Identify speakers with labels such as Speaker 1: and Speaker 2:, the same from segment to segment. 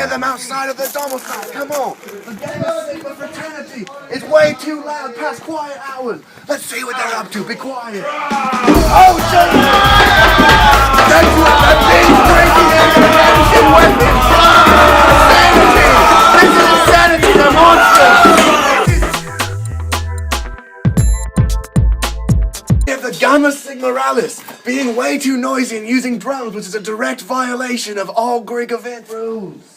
Speaker 1: Get them outside of the domicile. Come on. The Gamma Sigma Fraternity is way too loud past quiet hours. Let's see what they're up to. Be quiet. Oh, shit! That's what the thing's breaking into the medicine weapons. Insanity! This is insanity. They're monsters. The Gamma Sigma Fraternity being way too noisy and using drums, which is a direct violation of all Greek event rules.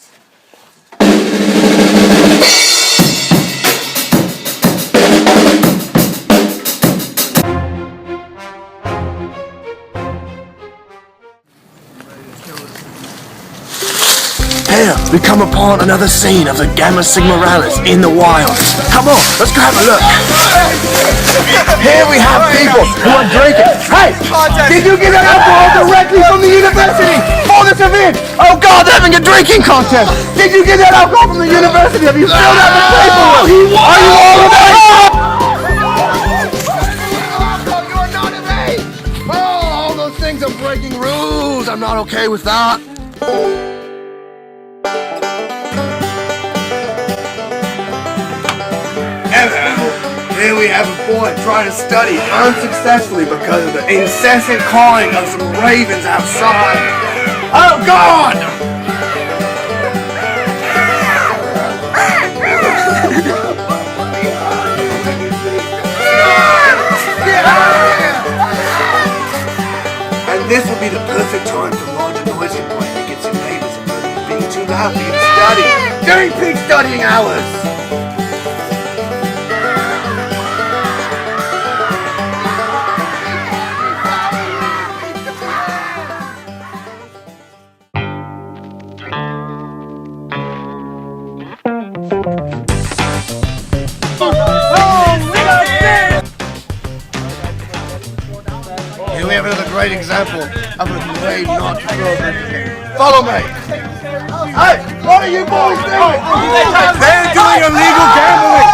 Speaker 1: Here, we come upon another scene of the Gamma Sigma Fraternity in the wild. Come on, let's go have a look. Here we have people who are drinking. Hey, did you get that alcohol directly from the university for this event? Oh God, they're having a drinking contest. Did you get that alcohol from the university? Have you filled out the paperwork? Are you all okay? Oh, all those things are breaking rules. I'm not okay with that. Here we have a boy trying to study unsuccessfully because of the incessant calling of some ravens outside. Oh God! And this will be the perfect time to launch a noise complaint against your neighbors and being too loud for you to study during peak studying hours. Here we have another great example of a grave not to throw everything. Follow me! Hey, what are you boys doing? They're doing illegal gambling!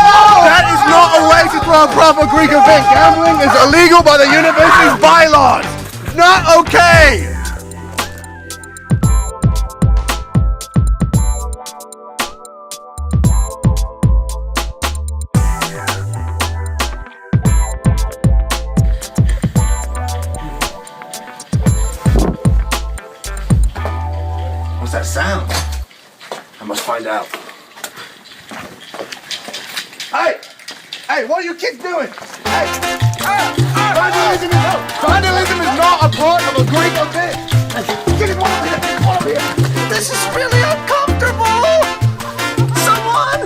Speaker 1: That is not a way to throw a proper Greek event. Gambling is illegal by the university's bylaws. Not okay! What's that sound? I must find out. Hey! Hey, what are you kids doing? Hey! Vandalism is not a part of a Greek event! Hey, get it over here! Get over here! This is really uncomfortable! Someone!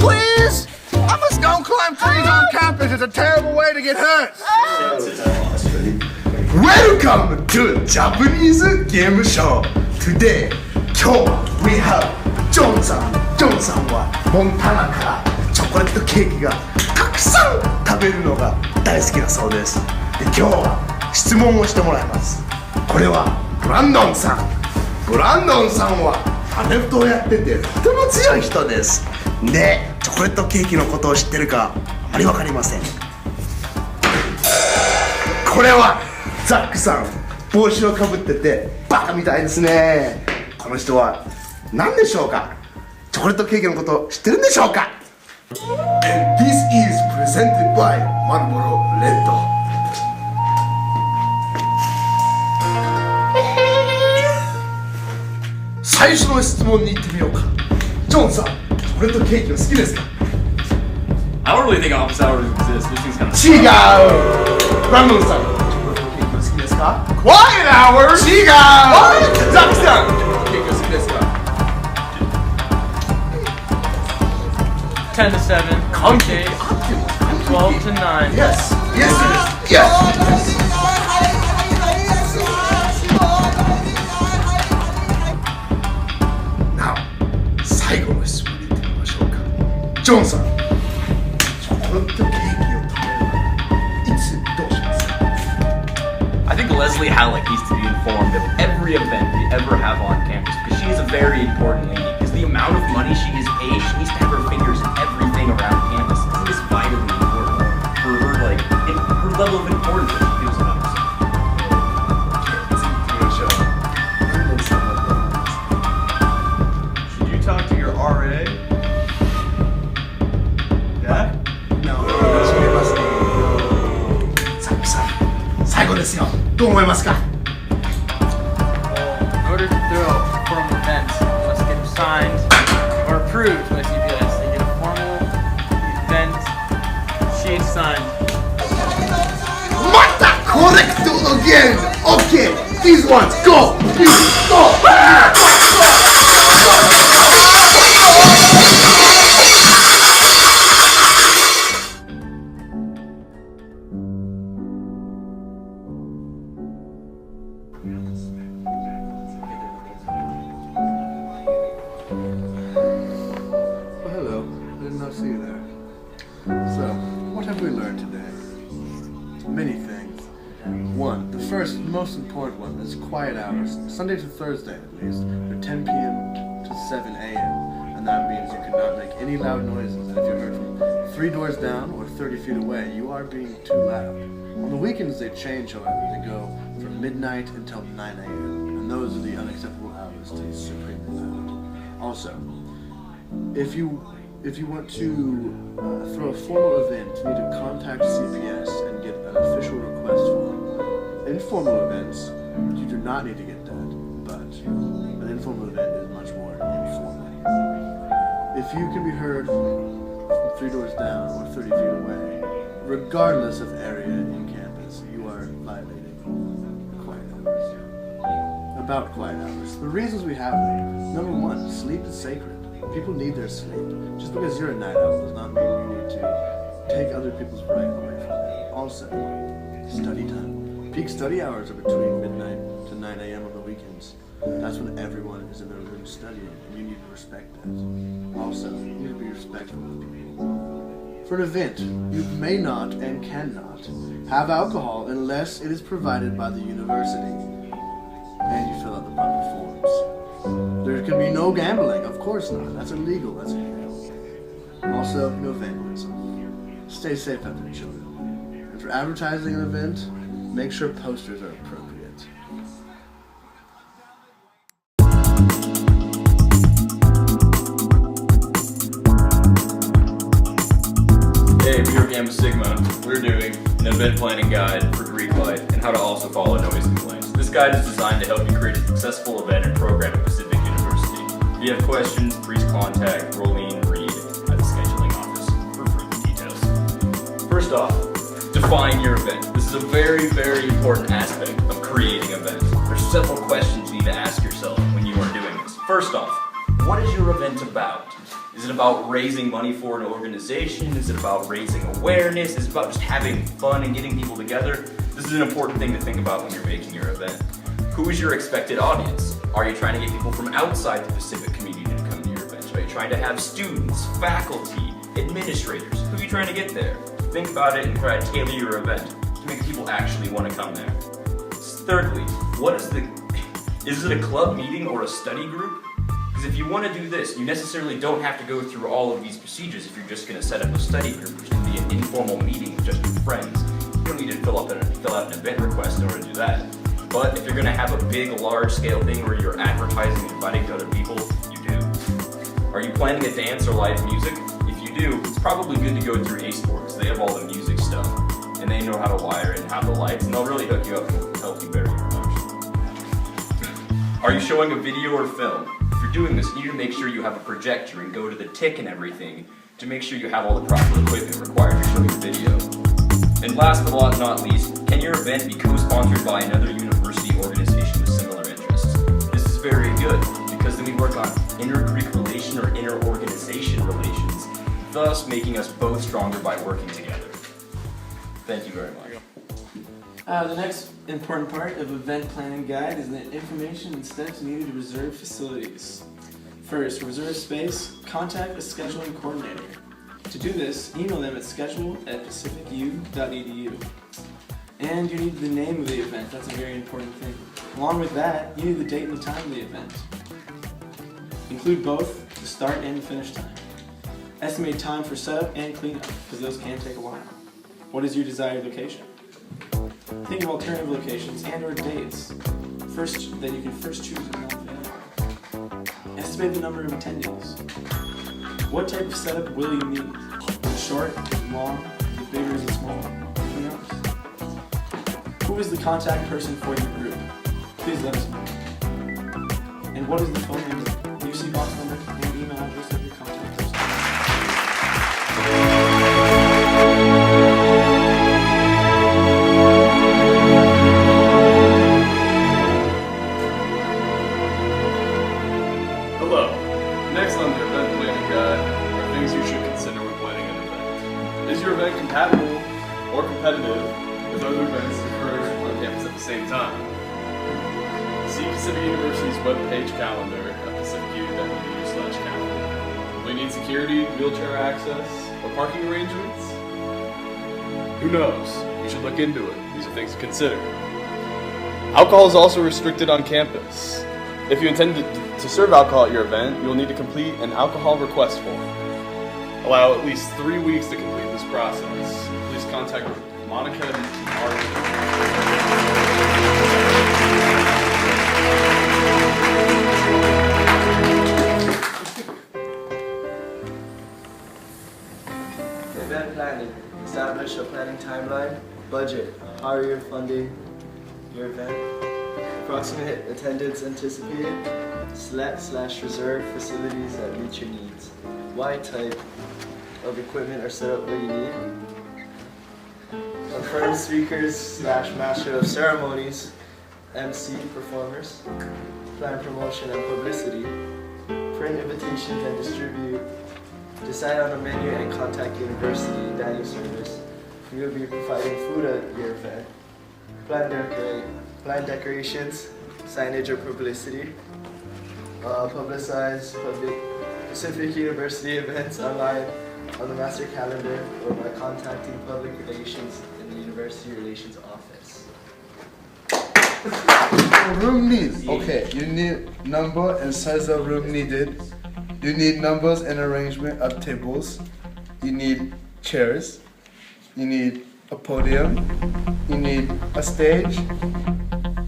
Speaker 1: Please! I must go and climb trees on campus. It's a terrible way to get hurt! Welcome to Japanese Game Show! Today, 今日 we have ジョンさんはモンタナからチョコレートケーキがたくさん食べるのが大好きだそうです。で、今日は質問をしてもらいます。これはブランドンさんはアメフトをやっててとても強い人です。で、チョコレートケーキのことを知ってるかあまり分かりません。これはザックさん、帽子をかぶっててバカみたいですね。この人は何でしょうか？チョコレートケーキのことを知ってるんでしょうか？ And this is presented by Marlboro Red. 最初の質問に行ってみようか。ジョンさん、チョコレートケーキは好きですか？
Speaker 2: I don't really think office hours exist. Those things kind of...
Speaker 1: 違う。ブランドンさん、チョコレートケーキは好きですか？
Speaker 2: Quiet hours?
Speaker 1: 違う。ザックさん、チョコレートケーキは好きですか
Speaker 3: ？10 to 7.
Speaker 1: 完璧。
Speaker 3: Weekdays. 12 to 9.
Speaker 1: Yes. Yes, it is. Yes. Now, 最後の質問に行ってみましょうか。ジョンさん、チョコレートケーキを食べるのはいつどうしますか？
Speaker 2: I think Leslie Halleck needs to be informed of every event we ever have on campus because she is a very important lady. Because the amount of money she is paid, she needs to have her fingers in everything around campus. It is vitally important for her, like, her level of importance that she feels about herself.
Speaker 1: ですよ。どう思いますか？
Speaker 3: In order to throw a formal event, you must get them signed or approved by CPS. They get a formal event sheet signed.
Speaker 1: またコレクト again! Okay, these ones, go! You, go!
Speaker 4: Well, hello. I did not see you there. So, what have we learned today? Many things. One, the first, most important one is quiet hours. Sunday to Thursday, at least, from 10 p.m. to 7 a.m. And that means you cannot make any loud noises. And if you're heard from 3 doors down or 30 feet away, you are being too loud. On the weekends, they change, however. They go from midnight until 9 a.m. And those are the unacceptable hours to be supremely loud. Also, if you want to throw a formal event, you need to contact CPS and get an official request form. Informal events, you do not need to get that, but an informal event is much more informal. If you can be heard from 3 doors down or 30 feet away, regardless of area in campus, you are violating quiet hours. About quiet hours. The reasons we have them: number 1, sleep is sacred. People need their sleep. Just because you're a night owl does not mean you need to take other people's right away from them. Also, study time. Peak study hours are between midnight to 9 a.m. on the weekends. That's when everyone is in their room studying, and you need to respect that. Also, you need to be respectful of people. For an event, you may not and cannot have alcohol unless it is provided by the university, and you fill out the proper forms. There can be no gambling, of course not. That's illegal, that's illegal. Also, no vandalism. Stay safe out there, children. And for advertising an event, make sure posters are appropriate.
Speaker 2: Hey, we are Gamma Sigma. We're doing an event planning guide for Greek life and how to also follow noise complaints. This guide is designed to help you create a successful event and program at Pacific University. If you have questions, please contact Rolene Reed at the scheduling office for further details. First off, define your event. This is a very, very important aspect of creating events. There's several questions you need to ask yourself when you are doing this. First off, what is your event about? Is it about raising money for an organization? Is it about raising awareness? Is it about just having fun and getting people together? This is an important thing to think about when you're making your event. Who is your expected audience? Are you trying to get people from outside the Pacific community to come to your event? Are you trying to have students, faculty, administrators? Who are you trying to get there? Think about it and try to tailor your event to make people actually want to come there. Thirdly, is it a club meeting or a study group? Because if you want to do this, you necessarily don't have to go through all of these procedures if you're just going to set up a study group, which can be an informal meeting with just your friends. You don't need to fill out an event request in order to do that. But if you're going to have a big, large-scale thing where you're advertising and inviting other people, you do. Are you planning a dance or live music? If you do, it's probably good to go through A-Sport because they have all the music stuff, and they know how to wire it and have the lights, and they'll really hook you up and help you very much. Are you showing a video or film? If you're doing this, you need to make sure you have a projector and go to the TIC and everything to make sure you have all the proper equipment required to show your video. And last but not least, can your event be co-sponsored by another university organization with similar interests? This is very good because then we work on inter-Greek relation or inter-organization relations, thus making us both stronger by working together. Thank you very much.
Speaker 5: The next important part of event planning guide is the information and steps needed to reserve facilities. First, reserve space, contact a scheduling coordinator. To do this, email them at schedule@pacificu.edu. And you need the name of the event, that's a very important thing. Along with that, you need the date and the time of the event. Include both the start and the finish time. Estimate time for setup and cleanup, because those can take a while. What is your desired location? Think of alternative locations and or dates that you can first choose and not available. Estimate the number of attendees. What type of setup will you need? Is it short? Is it long? Is it bigger? Is it small? Who knows? Who Who is the contact person for your group? Please let us know. And what is the phone number, UC box number, and email address of your contact person?
Speaker 6: Hello. Next on the event planning guide are things you should consider when planning an event. Is your event compatible or competitive with other events occurring on campus at the same time? See Pacific University's webpage calendar at pacificu.edu/calendar. Will you need security, wheelchair access, or parking arrangements? Who knows? You should look into it. These are things to consider. Alcohol is also restricted on campus. If you intend to serve alcohol at your event, you will need to complete an alcohol request form. Allow at least 3 weeks to complete this process. Please contact Monica and Martin.
Speaker 7: Event planning. Establish a planning timeline. Budget. How are you funding your event? Approximate attendance anticipated. Select/reserve facilities that meet your needs. What type of equipment or setup will you need? Confirm speakers/master of ceremonies, MC performers. Plan promotion and publicity. Print invitations and distribute. Decide on a menu and contact university dining service. We will be providing food at your event. Plan decorations, signage or publicity. Publicize Pacific University events online on the master calendar or by contacting public relations in the university relations office.
Speaker 4: Room needs. Okay, you need number and size of room needed. You need numbers and arrangement of tables. You need chairs. You need a podium. You need a stage.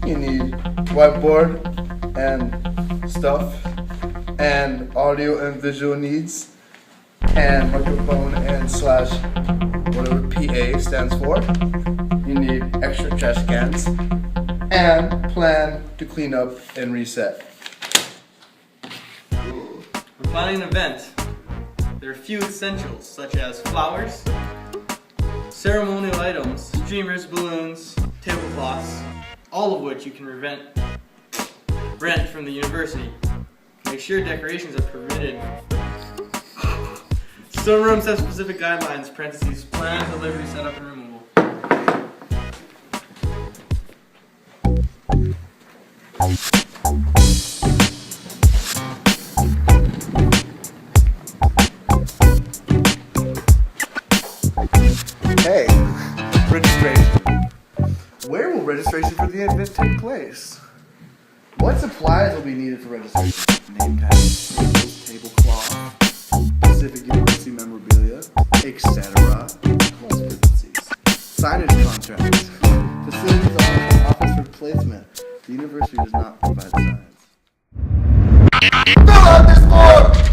Speaker 4: You need whiteboard and stuff, and audio and visual needs, and microphone and slash whatever PA stands for. You need extra trash cans, and plan to clean up and reset.
Speaker 3: When planning an event, there are a few essentials such as flowers, ceremonial items, streamers, balloons, tablecloths, all of which you can rent from the university. Make sure decorations are permitted. Some rooms have specific guidelines, parentheses, plan, delivery, setup, and removal.
Speaker 1: Hey, registration. Where will registration for the event take place? What supplies will be needed for registration? Name tags, tables, tablecloth, Pacific University memorabilia, etc. Plus frequencies. Signage contracts. Facilities office replacement. The university does not provide signs. Fill out this form!